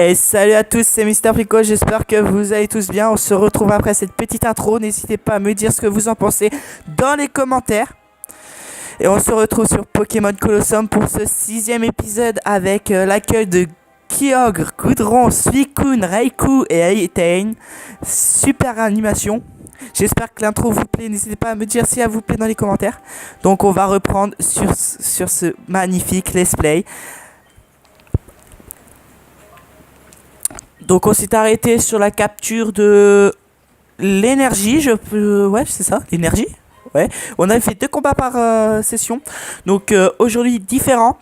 Et salut à tous, c'est Mister Frico, j'espère que vous allez tous bien. On se retrouve après cette petite intro, n'hésitez pas à me dire ce que vous en pensez dans les commentaires. Et on se retrouve sur Pokémon Colosseum pour ce 6ème épisode avec l'accueil de Kyogre, Goudron, Suicune, Raikou et Aitane. Super animation. J'espère que l'intro vous plaît, n'hésitez pas à me dire si elle vous plaît dans les commentaires. Donc on va reprendre sur ce magnifique let's play. Donc on s'est arrêté sur la capture de l'énergie, ouais c'est ça, l'énergie. Ouais, on avait fait 2 combats par session. Donc aujourd'hui différent.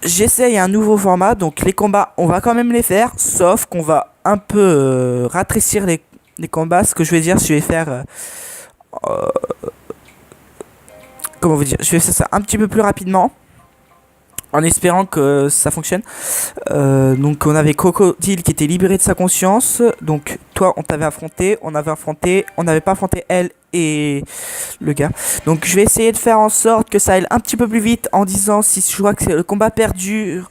J'essaye un nouveau format, donc les combats on va quand même les faire, sauf qu'on va un peu raccourcir les combats. Ce que je vais dire, je vais faire comment vous dire, je vais faire ça un petit peu plus rapidement, en espérant que ça fonctionne. Donc on avait Crocodile qui était libéré de sa conscience. Donc toi on t'avait affronté, on n'avait pas affronté elle et le gars. Donc je vais essayer de faire en sorte que ça aille un petit peu plus vite en disant si je vois que le combat perdure.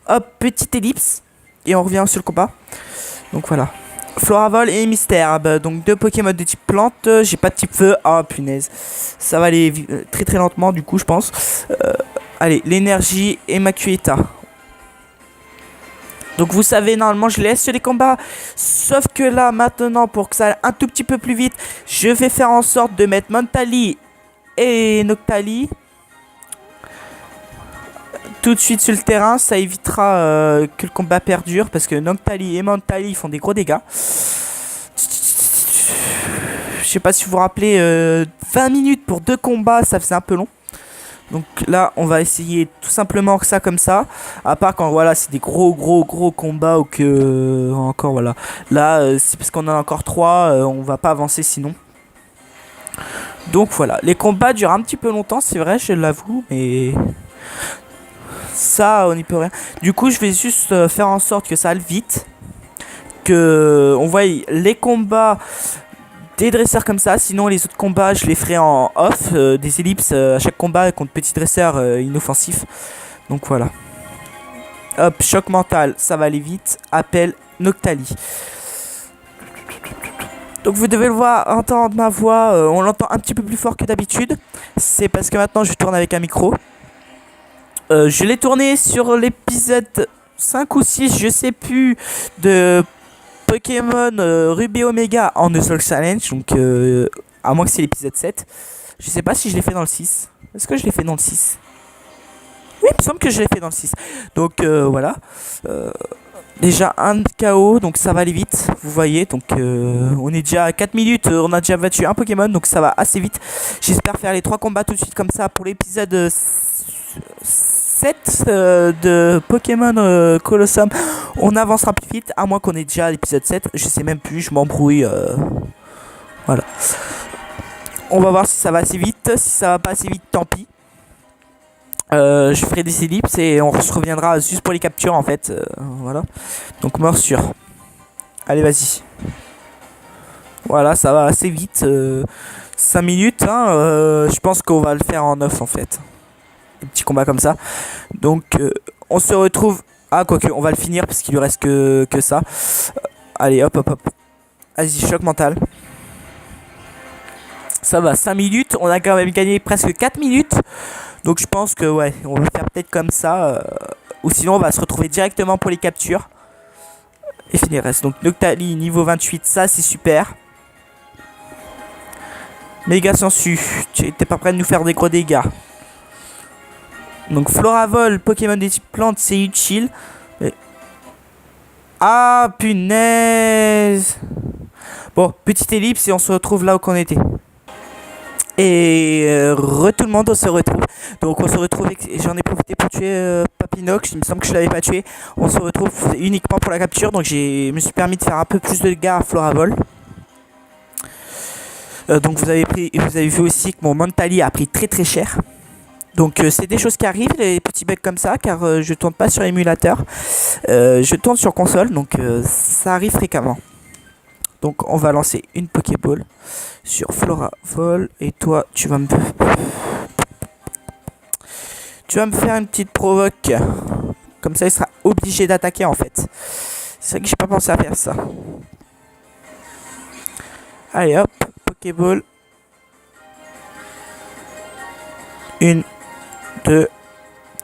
Hop, petite ellipse et on revient sur le combat. Donc voilà. Floravol et Mystère, donc 2 Pokémon de type plante. J'ai pas de type feu. Ah punaise, ça va aller très très lentement du coup je pense. Allez, l'énergie et Makueta. Donc vous savez, normalement je laisse les combats. Sauf que là, maintenant, pour que ça aille un tout petit peu plus vite, je vais faire en sorte de mettre Montali et Noctali tout de suite sur le terrain. Ça évitera que le combat perdure. Parce que Noctali et Montali font des gros dégâts. Je sais pas si vous vous rappelez, 20 minutes pour 2 combats, ça faisait un peu long. Donc là on va essayer tout simplement que ça comme ça. À part quand voilà c'est des gros combats ou que encore voilà. Là c'est parce qu'on en a encore 3, on va pas avancer sinon. Donc voilà, les combats durent un petit peu longtemps, c'est vrai, je l'avoue, mais ça on n'y peut rien. Du coup je vais juste faire en sorte que ça aille vite, que on voit les combats des dresseurs comme ça. Sinon les autres combats je les ferai en off, des ellipses à chaque combat contre petit dresseur inoffensif. Donc voilà. Hop, choc mental, ça va aller vite. Appel Noctali. Donc vous devez le voir, entendre ma voix, on l'entend un petit peu plus fort que d'habitude. C'est parce que maintenant je tourne avec un micro. Je l'ai tourné sur l'épisode 5 ou 6, je sais plus, de Pokémon Ruby Omega en The Soul Challenge. Donc à moins que c'est l'épisode 7. Je sais pas si je l'ai fait dans le 6. Est-ce que je l'ai fait dans le 6? Oui, il me semble que je l'ai fait dans le 6. Donc voilà. Déjà un KO, donc ça va aller vite. Vous voyez, donc on est déjà à 4 minutes. On a déjà battu un Pokémon, donc ça va assez vite. J'espère faire les 3 combats tout de suite comme ça pour l'épisode 7 de Pokémon Colosseum. On avancera plus vite, à moins qu'on ait déjà l'épisode 7. Je sais même plus, je m'embrouille. Voilà. On va voir si ça va assez vite. Si ça va pas assez vite, tant pis. Je ferai des ellipses et on se reviendra juste pour les captures en fait. Voilà. Donc morsure. Allez, vas-y. Voilà, ça va assez vite. 5 minutes. Hein, je pense qu'on va le faire en 9 en fait. Un petit combat comme ça. Donc on se retrouve. Ah, quoique, on va le finir parce qu'il lui reste que ça. Allez, hop. Vas-y, choc mental. Ça va, 5 minutes. On a quand même gagné presque 4 minutes. Donc je pense que ouais, on va faire peut-être comme ça. Ou sinon on va se retrouver directement pour les captures. Et finir reste. Donc Noctali niveau 28, ça c'est super. Méga sensu, tu n'es pas prêt de nous faire des gros dégâts. Donc Floravol, Pokémon des types plantes, c'est utile. Mais... ah punaise. Bon, petite ellipse et on se retrouve là où qu'on était. Et tout le monde, on se retrouve. Donc on se retrouve, j'en ai profité pour tuer Papinox, il me semble que je l'avais pas tué. On se retrouve uniquement pour la capture, donc je me suis permis de faire un peu plus de dégâts à Floravol. Donc vous avez vu aussi que mon Montali a pris très cher. Donc c'est des choses qui arrivent, les petits bugs comme ça, car je tourne pas sur émulateur. Je tourne sur console, donc ça arrive fréquemment. Donc on va lancer une Pokéball sur Floravol. Et toi tu vas me faire une petite provoque Comme ça, il sera obligé d'attaquer en fait. C'est vrai que j'ai pas pensé à faire ça. Allez hop, Pokéball. 1, 2,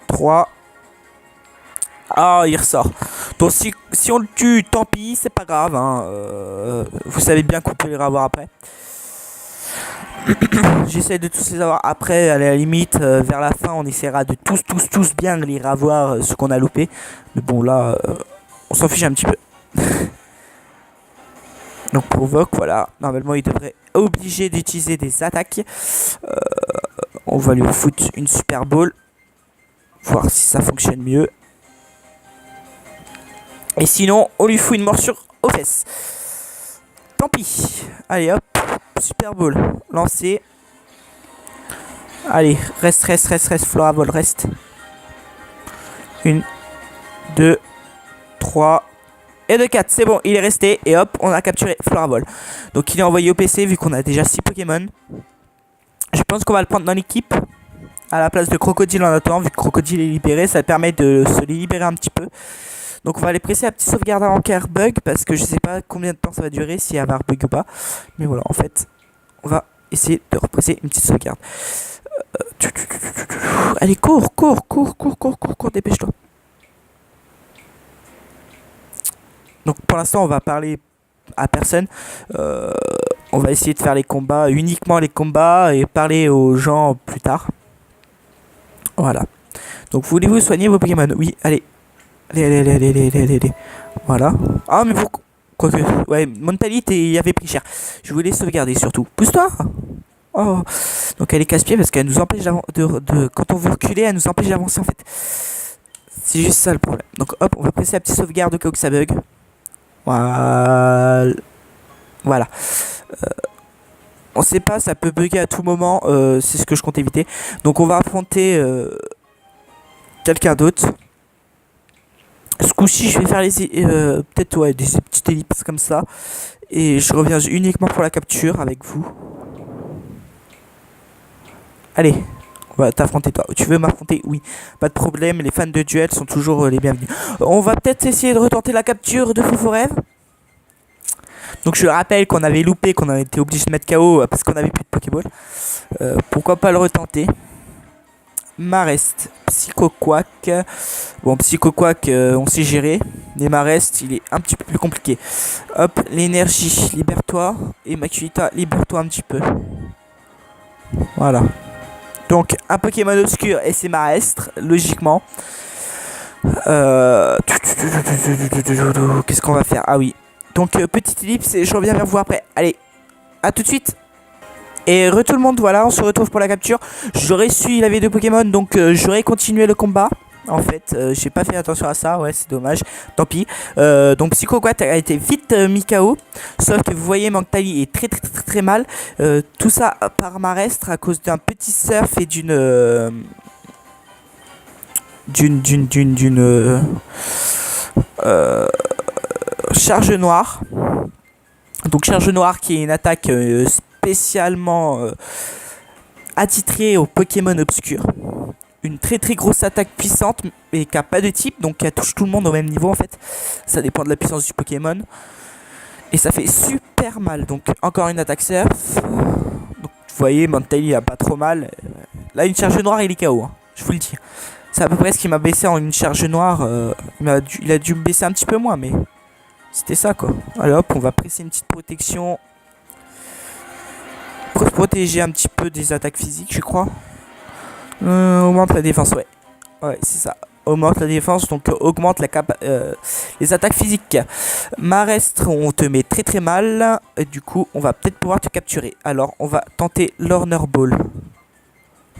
3. Ah, il ressort. Donc si on le tue, tant pis, c'est pas grave. Hein. Vous savez bien qu'on peut les revoir après. J'essaie de tous les avoir après, à la limite, vers la fin, on essaiera de tous bien les revoir ce qu'on a loupé. Mais bon, là, on s'en fiche un petit peu. Donc provoque, voilà. Normalement, il devrait obligé d'utiliser des attaques. On va lui foutre une super ball. Voir si ça fonctionne mieux. Et sinon, on lui fout une morsure aux fesses. Tant pis. Allez hop. Super ball. Lancé. Allez, reste. Floravol, reste. 1, 2, 3. Et de 4, c'est bon, il est resté. Et hop, on a capturé Floravol. Donc il est envoyé au PC vu qu'on a déjà 6 Pokémon. Je pense qu'on va le prendre dans l'équipe. À la place de Crocodile en attendant, vu que Crocodile est libéré, ça permet de se les libérer un petit peu. Donc on va aller presser la petite sauvegarde avant qu'elle bug, parce que je sais pas combien de temps ça va durer, si elle va bug ou pas. Mais voilà, en fait, on va essayer de represser une petite sauvegarde. Allez, cours, dépêche-toi. Donc pour l'instant, on va parler à personne. On va essayer de faire les combats, uniquement les combats, et parler aux gens plus tard. Voilà. Donc voulez-vous soigner vos Pokémon? Oui, allez. Allez. Voilà. Ah, mais pourquoi? Quoique. Ouais, Montali, il avait pris cher. Je voulais sauvegarder surtout. Pousse-toi! Oh. Donc elle est casse-pied parce qu'elle nous empêche d'avancer. Quand on veut reculer, elle nous empêche d'avancer en fait. C'est juste ça le problème. Donc hop, on va presser la petite sauvegarde au cas où que ça bug. Voilà. Voilà. On sait pas, ça peut bugger à tout moment. C'est ce que je compte éviter. Donc on va affronter quelqu'un d'autre. Ce coup-ci, je vais faire peut-être ouais, des petites ellipses comme ça. Et je reviens uniquement pour la capture avec vous. Allez, on va t'affronter toi. Tu veux m'affronter? Oui, pas de problème. Les fans de duel sont toujours les bienvenus. On va peut-être essayer de retenter la capture de Foforève. Donc je rappelle qu'on avait loupé, qu'on avait été obligé de mettre KO parce qu'on avait plus de Pokéball. Pourquoi pas le retenter? Marest, Psychoquack. Bon, Psychoquack, on sait gérer. Mais Marest, il est un petit peu plus compliqué. Hop, l'énergie, libère-toi. Et Makulita, libère-toi un petit peu. Voilà. Donc, un Pokémon obscur et c'est Marestre, logiquement. Qu'est-ce qu'on va faire? Ah oui. Donc, petite ellipse et je reviens vers vous après. Allez, à tout de suite. Et tout le monde, voilà, on se retrouve pour la capture. J'aurais su, il avait 2 Pokémon, donc j'aurais continué le combat. En fait, j'ai pas fait attention à ça, ouais, c'est dommage. Tant pis. Donc Psychoquack a été vite mis KO. Sauf que vous voyez, Manctali est très mal. Tout ça par Marestre à cause d'un petit surf et d'une charge noire. Donc charge noire qui est une attaque spécialement attitrée aux Pokémon obscurs. Une très grosse attaque puissante mais qui a pas de type, donc qui touche tout le monde au même niveau en fait. Ça dépend de la puissance du Pokémon. Et ça fait super mal. Donc encore une attaque surf. Donc vous voyez, Montali a pas trop mal. Là une charge noire il est KO, hein, je vous le dis. C'est à peu près ce qui m'a baissé en une charge noire. Il a dû me baisser un petit peu moins, mais c'était ça quoi. Allez hop, on va presser une petite protection. Pour se protéger un petit peu des attaques physiques, je crois. Augmente la défense, ouais. Ouais, c'est ça. Augmente la défense, donc augmente les attaques physiques. Marestre, on te met très mal. Et du coup, on va peut-être pouvoir te capturer. Alors, on va tenter l'Horner Ball.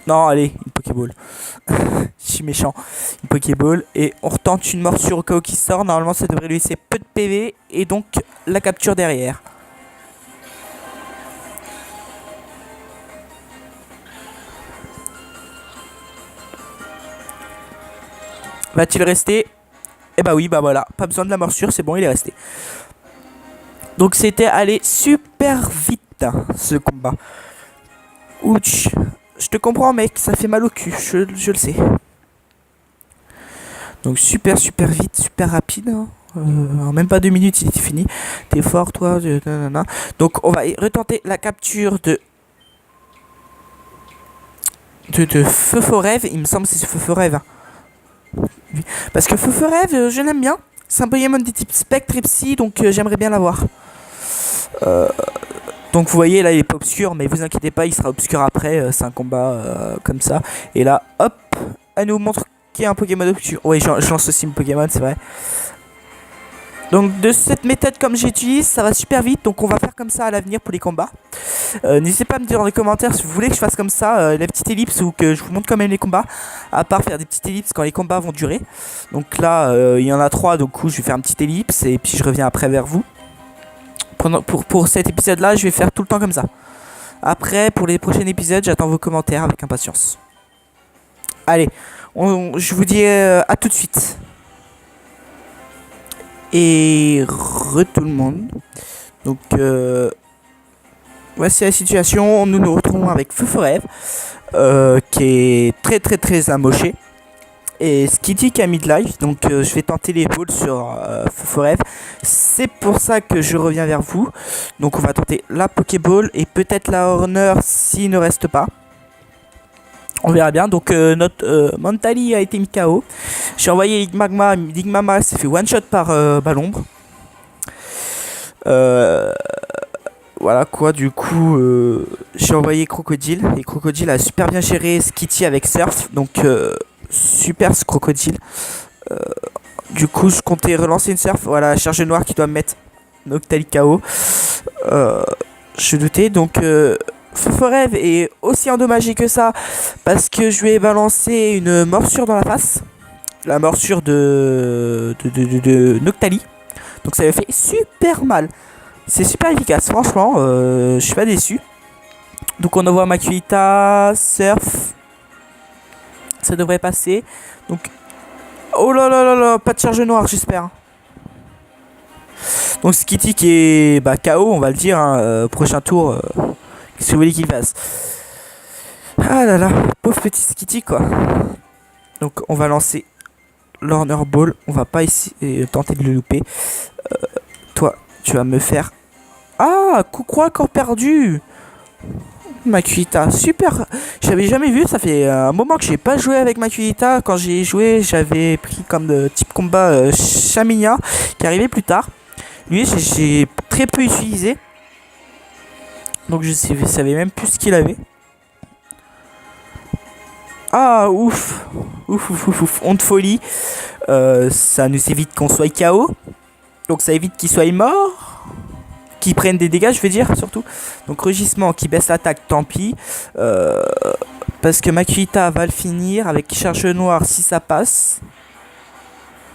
Non, allez, une Pokéball. Je suis méchant. Une Pokéball. Et on retente une morsure au cas où qui sort. Normalement, ça devrait lui laisser peu de PV. Et donc, la capture derrière. Va-t-il rester? Eh bah oui, bah voilà. Pas besoin de la morsure, c'est bon, il est resté. Donc c'était allé super vite, hein, ce combat. Ouch. Je te comprends, mec, ça fait mal au cul, je le sais. Donc super vite, super rapide. Hein. En même pas 2 minutes, il était fini. T'es fort, toi. Nanana. Donc on va retenter la capture de Feu-Feu-Rêve. Il me semble que c'est Feu-Feu-Rêve. Hein. Parce que Feu-Feu-Rêve, je l'aime bien. C'est un Pokémon des types Spectre et Psy, donc j'aimerais bien l'avoir. Donc vous voyez, là il est pas obscur, mais vous inquiétez pas, il sera obscur après. C'est un combat comme ça. Et là, hop, elle nous montre qu'il y a un Pokémon obscur. Oui, je lance aussi mon Pokémon, c'est vrai. Donc de cette méthode comme j'utilise, ça va super vite, donc on va faire comme ça à l'avenir pour les combats. N'hésitez pas à me dire dans les commentaires si vous voulez que je fasse comme ça, la petite ellipse, ou que je vous montre quand même les combats, à part faire des petites ellipses quand les combats vont durer. Donc là, il y en a 3, donc je vais faire une petite ellipse, et puis je reviens après vers vous. Pour cet épisode là, je vais faire tout le temps comme ça. Après, pour les prochains épisodes, j'attends vos commentaires avec impatience. Allez, je vous dis à tout de suite. Et tout le monde. Donc voici la situation. Nous nous retrouvons avec Feu-Feu-Rêve, qui est très amoché, et Skitty qui a midlife. Donc je vais tenter les balls sur Feu-Feu-Rêve. C'est pour ça que je reviens vers vous. Donc on va tenter la Pokéball et peut-être la Horneur s'il ne reste pas. On verra bien. Donc notre Mentali a été mis KO. J'ai envoyé Ligmama. Ligmama s'est fait one shot par Balombre. Voilà quoi, du coup j'ai envoyé Crocodile. Et Crocodile a super bien géré Skitty avec Surf. Donc super ce Crocodile. Du coup je comptais relancer une Surf. Voilà, charge noire qui doit me mettre Noctali KO. Je doutais. Donc Feu-Feu-Rêve est aussi endommagé que ça, parce que je lui ai balancé une morsure dans la face. La morsure de Noctali. Donc ça lui a fait super mal. C'est super efficace, franchement, je suis pas déçu. Donc on envoie Makuhita, Surf. Ça devrait passer. Donc, oh là là là là, pas de charge noire, j'espère. Donc Skitty qui est KO, on va le dire, hein, prochain tour. Qu'est-ce que vous voulez qu'il fasse? Ah là là, pauvre petit Skitty quoi. Donc on va lancer l'Horneur Ball. On va pas essayer tenter de le louper. Toi, tu vas me faire... Ah, Coucou encore perdu. Makuhita, super. J'avais jamais vu, ça fait un moment que j'ai pas joué avec Makuhita. Quand j'ai joué, j'avais pris comme type combat Chaminia, qui arrivait plus tard. Lui, j'ai très peu utilisé. Donc je savais même plus ce qu'il avait. Ah, ouf. Ouf. Honte folie. Ça nous évite qu'on soit KO. Donc ça évite qu'il soit mort. Qu'il prenne des dégâts, je veux dire, surtout. Donc rugissement qui baisse l'attaque, tant pis. Parce que Makuhita va le finir avec charge noire si ça passe.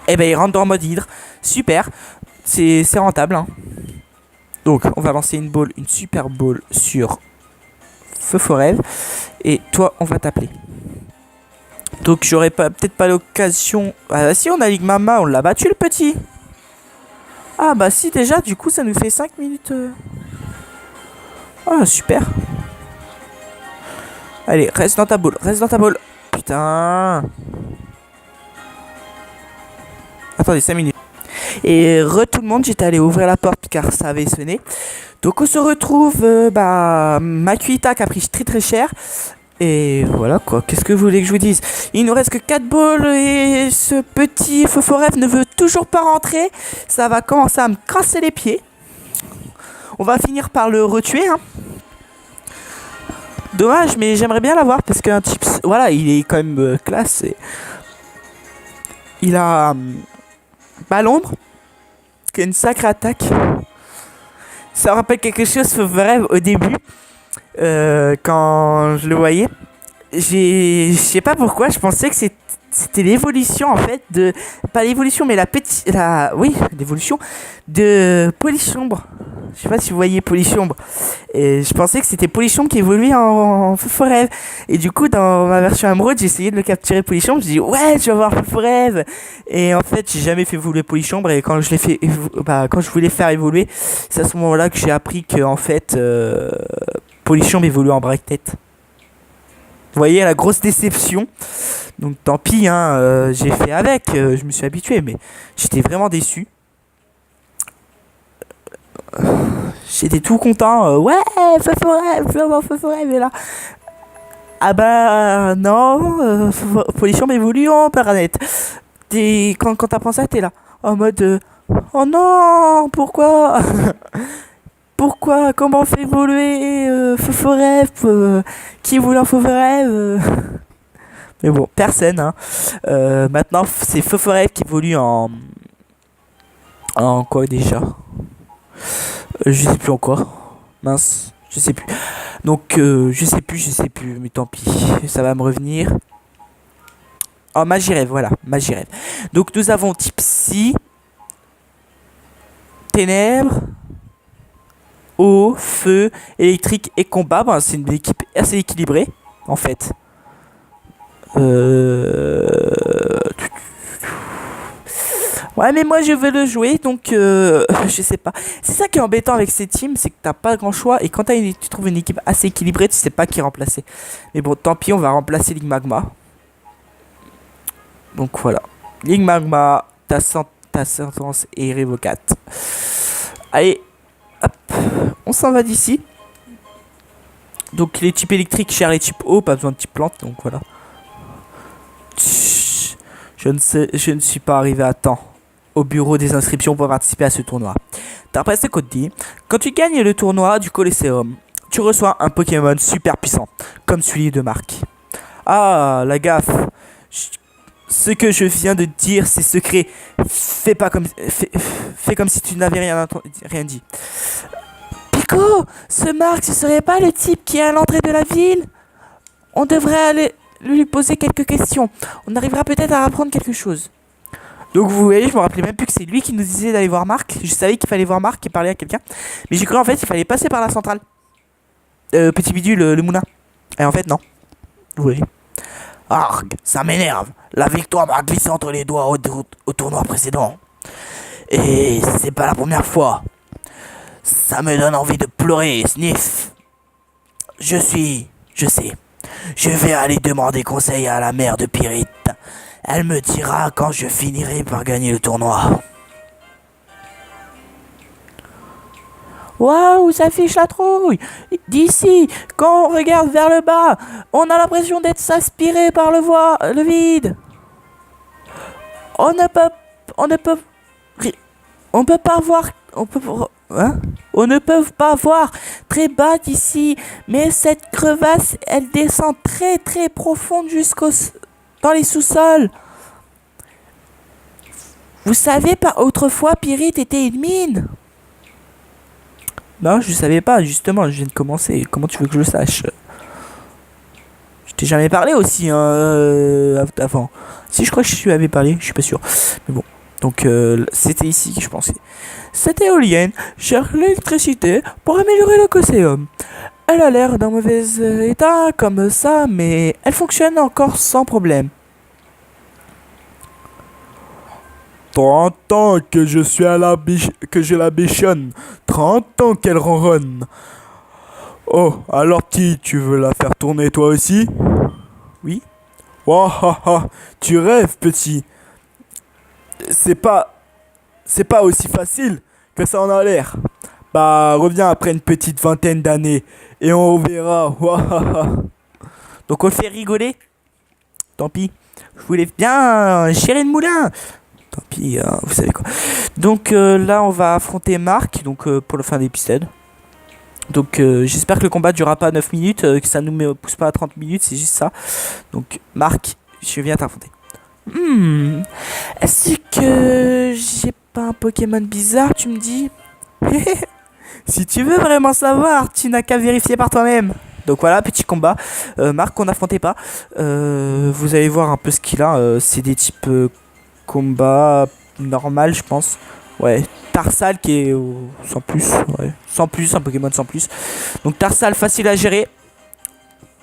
Et ben il rentre dans mode hydre. Super. C'est rentable, hein. Donc on va lancer une super ball sur Feu-Feu-Rêve. Et toi, on va t'appeler. Donc j'aurais peut-être pas l'occasion... Ah si, on a Ligmama, on l'a battu le petit. Ah bah si, déjà, du coup ça nous fait 5 minutes. Ah super. Allez, reste dans ta boule, Putain. Attendez, 5 minutes. Et tout le monde, j'étais allé ouvrir la porte car ça avait sonné. Donc on se retrouve, Makuhita qui a pris très cher. Et voilà quoi, qu'est-ce que vous voulez que je vous dise? Il nous reste que 4 balles et ce petit Feu-Feu-Rêve ne veut toujours pas rentrer. Ça va commencer à me crasser les pieds. On va finir par le retuer, hein. Dommage, mais j'aimerais bien l'avoir parce qu'un type... Voilà, il est quand même classe. Et... Il a... Balombre, qui a une sacrée attaque. Ça me rappelle quelque chose, Feu-Feu-Rêve, au début. Quand je le voyais, je sais pas pourquoi, je pensais que c'était l'évolution en fait de... Pas l'évolution, mais l'évolution de Polychambre. Je sais pas si vous voyez Polychambre. Et je pensais que c'était Polychambre qui évoluait en Feu-Feu-Rêve. Et du coup, dans ma version Emerald, j'ai essayé de le capturer Polychambre. Je dis ouais, je vais avoir Feu-Feu-Rêve. Et en fait, j'ai jamais fait évoluer Polychambre. Et quand je l'ai fait, quand je voulais faire évoluer, c'est à ce moment-là que j'ai appris que en fait, Polychambre évolue en break-tête. Vous voyez la grosse déception. Donc tant pis, hein, j'ai fait avec, je me suis habitué, mais j'étais vraiment déçu. J'étais tout content, ouais, feu forêt, je veux avoir feu forêt, mais là... Ah bah non, pollution évoluant, paranette. Quand t'apprends ça, t'es là, en mode... oh non, pourquoi pourquoi, comment on fait évoluer feu forêt, qui voulait un feu forêt mais bon, personne, hein. Maintenant, c'est feu forêt qui évolue en... En quoi déjà? Je sais plus encore. Mince, je sais plus. Donc, je sais plus, mais tant pis, ça va me revenir. Oh, Magirève, voilà, Magirève. Donc, nous avons Tipsy, Ténèbres, Eau, Feu, Électrique et Combat. Ben, c'est une équipe assez équilibrée, en fait. Ouais, mais moi je veux le jouer, donc je sais pas. C'est ça qui est embêtant avec ces teams, c'est que t'as pas grand choix, et quand tu trouves une équipe assez équilibrée, tu sais pas qui remplacer. Mais bon, tant pis, on va remplacer Ligue Magma. Donc voilà. Ligue Magma, ta sentence est révocate. Allez, hop, on s'en va d'ici. Donc les types électriques gèrent les types eau, pas besoin de type plante, donc voilà. Je ne suis pas arrivé à temps au bureau des inscriptions pour participer à ce tournoi. D'après ce qu'on te dit, quand tu gagnes le tournoi du Colosseum, tu reçois un Pokémon super puissant, comme celui de Marc. Ah, la gaffe. Ce que je viens de dire, c'est secret. Fais comme si tu n'avais rien dit. Pico, ce Marc, ce serait pas le type qui est à l'entrée de la ville? On devrait aller lui poser quelques questions. On arrivera peut-être à apprendre quelque chose. Donc vous voyez, je me rappelais même plus que c'est lui qui nous disait d'aller voir Marc. Je savais qu'il fallait voir Marc et parler à quelqu'un. Mais j'ai cru en fait qu'il fallait passer par la centrale. Petit bidule, le moulin. Et en fait non. Vous voyez. Arg, ça m'énerve. La victoire m'a glissé entre les doigts au tournoi précédent. Et c'est pas la première fois. Ça me donne envie de pleurer, sniff. Je sais. Je vais aller demander conseil à la mère de Pyrite. Elle me dira quand je finirai par gagner le tournoi. Waouh, ça fiche la trouille. D'ici, quand on regarde vers le bas, on a l'impression d'être aspiré par le vide. On ne peut pas voir très bas d'ici, mais cette crevasse, elle descend très très profonde dans les sous-sols. Vous savez pas, autrefois Pyrite était une mine? Non, je savais pas, justement, je viens de commencer. Comment tu veux que je le sache? Je t'ai jamais parlé aussi, hein, avant. Si, je crois que je lui avais parlé, je suis pas sûr. Mais bon, donc c'était ici que je pensais. Cette éolienne cherche l'électricité pour améliorer le Colosseum. Elle a l'air d'un mauvais état comme ça, mais elle fonctionne encore sans problème. 30 ans que je suis que je la bichonne. 30 ans qu'elle ronronne. Oh, alors petit, tu veux la faire tourner toi aussi? Oui. Wahaha, tu rêves petit. C'est pas aussi facile que ça en a l'air. Bah, reviens après une petite vingtaine d'années et on verra. Wahaha. Donc on le fait rigoler. Tant pis. Je voulais bien gérer le moulin. Tant pis, vous savez quoi. Donc là, on va affronter Marc, donc pour la fin de l'épisode. Donc j'espère que le combat durera pas 9 minutes, que ça nous pousse pas à 30 minutes, c'est juste ça. Donc Marc, je viens t'affronter. Est-ce que j'ai pas un Pokémon bizarre, tu me dis? Si tu veux vraiment savoir, tu n'as qu'à vérifier par toi-même. Donc voilà, petit combat. Marc, qu'on n'affrontait pas. Vous allez voir un peu ce qu'il a. C'est des types combat normal, je pense. Ouais, Tarsal qui est sans plus. Ouais, sans plus, un Pokémon sans plus. Donc Tarsal, facile à gérer.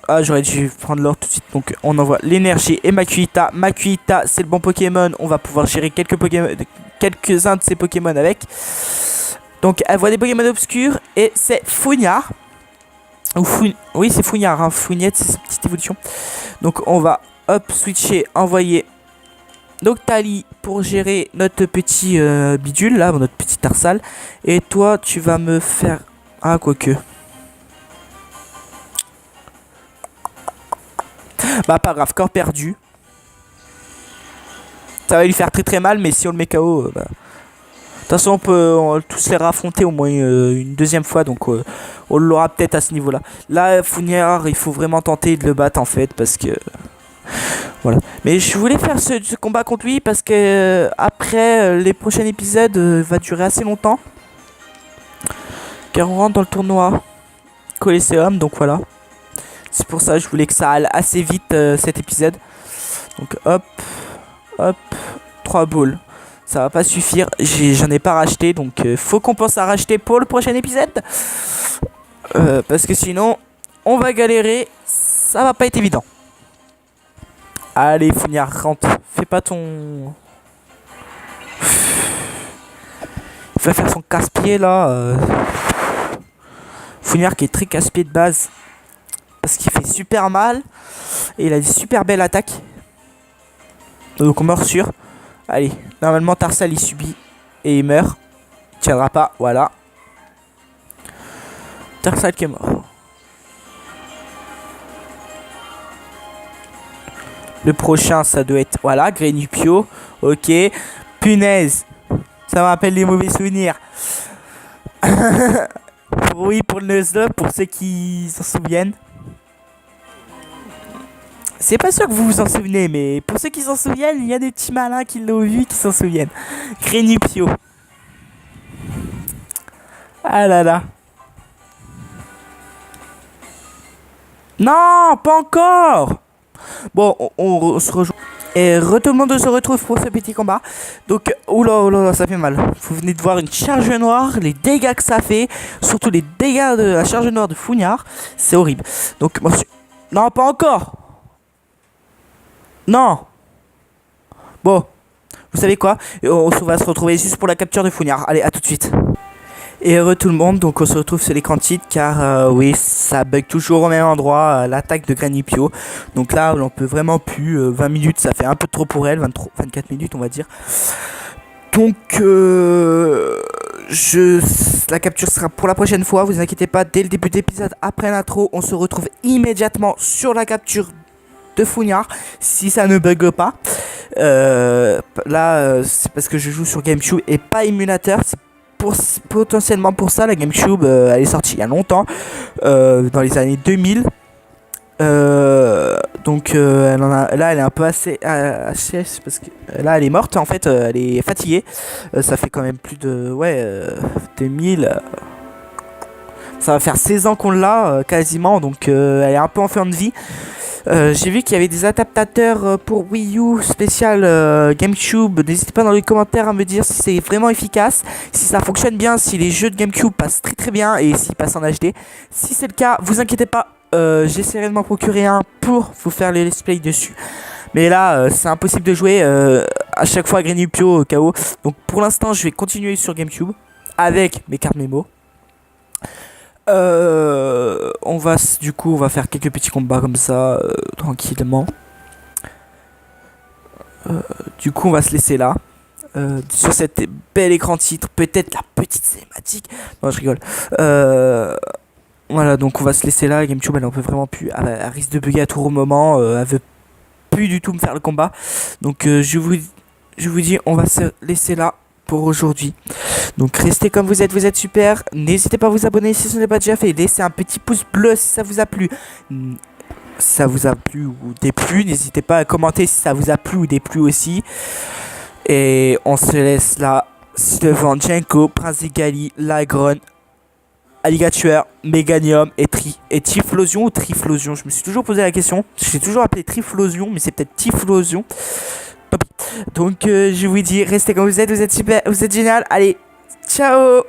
Ah, j'aurais dû prendre l'ordre tout de suite. Donc on envoie l'énergie et Makuhita. Makuhita, c'est le bon Pokémon. On va pouvoir gérer quelques-uns de ces Pokémon avec. Donc elle voit des Pokémon obscurs et c'est Fouignard. Oui, c'est Fouignard, hein. Fouignette, c'est sa petite évolution. Donc on va, hop, switcher, envoyer Noctali pour gérer notre petit bidule, là, notre petit tarsal. Et toi, tu vas me faire... Ah, quoique. Bah, pas grave, corps perdu. Ça va lui faire très mal, mais si on le met KO... bah... De toute façon, on tous les raffronter au moins une deuxième fois, donc on l'aura peut-être à ce niveau-là. Là, Fouignard, il faut vraiment tenter de le battre en fait, parce que voilà. Mais je voulais faire ce combat contre lui parce que après les prochains épisodes va durer assez longtemps, car on rentre dans le tournoi Coliseum, donc voilà. C'est pour ça que je voulais que ça aille assez vite cet épisode. Donc hop, hop, 3 balles. Ça va pas suffire, j'en ai pas racheté, donc faut qu'on pense à racheter pour le prochain épisode. Parce que sinon, on va galérer, ça va pas être évident. Allez, Fouignard, rentre, fais pas ton... Il va faire son casse-pied là. Fouignard qui est très casse-pied de base, parce qu'il fait super mal, et il a des super belles attaques. Donc on meurt sûr. Allez, normalement Tarsal il subit et il meurt. Il tiendra pas, voilà. Tarsal qui est mort. Le prochain ça doit être, voilà, Grenupio. Ok, punaise, ça me rappelle les mauvais souvenirs. Oui, pour le Nuzlocke, pour ceux qui s'en souviennent. C'est pas sûr que vous vous en souvenez, mais pour ceux qui s'en souviennent, il y a des petits malins qui l'ont vu qui s'en souviennent. Grenupio. Ah là là. Non, pas encore. Bon, on se rejoint. Et tout le monde se retrouve pour ce petit combat. Donc, oula, ça fait mal. Vous venez de voir une charge noire, les dégâts que ça fait. Surtout les dégâts de la charge noire de Fouignard. C'est horrible. Donc, moi, non, pas encore. Non. Bon, vous savez quoi? On va se retrouver juste pour la capture de Fouignard. Allez, à tout de suite. Et heureux tout le monde, donc on se retrouve sur l'écran titre car oui, ça bug toujours au même endroit, l'attaque de Grenupio. Donc là, on peut vraiment plus, 20 minutes, ça fait un peu trop pour elle, 24 minutes on va dire. Donc la capture sera pour la prochaine fois, vous inquiétez pas, dès le début d'épisode, après l'intro, on se retrouve immédiatement sur la capture de Fouignard, si ça ne bug pas. Là, c'est parce que je joue sur GameCube et pas émulateur, c'est potentiellement pour ça. La GameCube elle est sortie il y a longtemps, dans les années 2000. Donc là elle est un peu assez HS parce que là elle est morte en fait, elle est fatiguée. Ça fait quand même plus de 2000. Ça va faire 16 ans qu'on l'a quasiment, donc elle est un peu en fin de vie. J'ai vu qu'il y avait des adaptateurs pour Wii U spécial GameCube. N'hésitez pas dans les commentaires à me dire si c'est vraiment efficace, si ça fonctionne bien, si les jeux de GameCube passent très bien et s'ils passent en HD. Si c'est le cas, vous inquiétez pas, j'essaierai de m'en procurer un pour vous faire les let's play dessus. Mais là, c'est impossible de jouer à chaque fois à Grenupio KO. Donc pour l'instant, je vais continuer sur GameCube avec mes cartes mémo. On va faire quelques petits combats comme ça tranquillement. Du coup on va se laisser là sur cet bel écran titre, peut-être la petite cinématique. Non, je rigole. Voilà, donc on va se laisser là. GameCube elle en peut vraiment plus, elle risque de bugger à tout moment, elle veut plus du tout me faire le combat. Donc je vous dis, on va se laisser là pour aujourd'hui. Donc restez comme vous êtes super. N'hésitez pas à vous abonner si ce n'est pas déjà fait. Laissez un petit pouce bleu si ça vous a plu. Si ça vous a plu ou déplu, n'hésitez pas à commenter si ça vous a plu ou déplu aussi. Et on se laisse là devant Jenko, Prince Gali, Lagron, Alligator, Meganium et Typhlosion ou Triflosion. Je me suis toujours posé la question. J'ai toujours appelé Triflosion, mais c'est peut-être Typhlosion. Donc je vous dis, restez comme vous êtes super, vous êtes génial. Allez, ciao.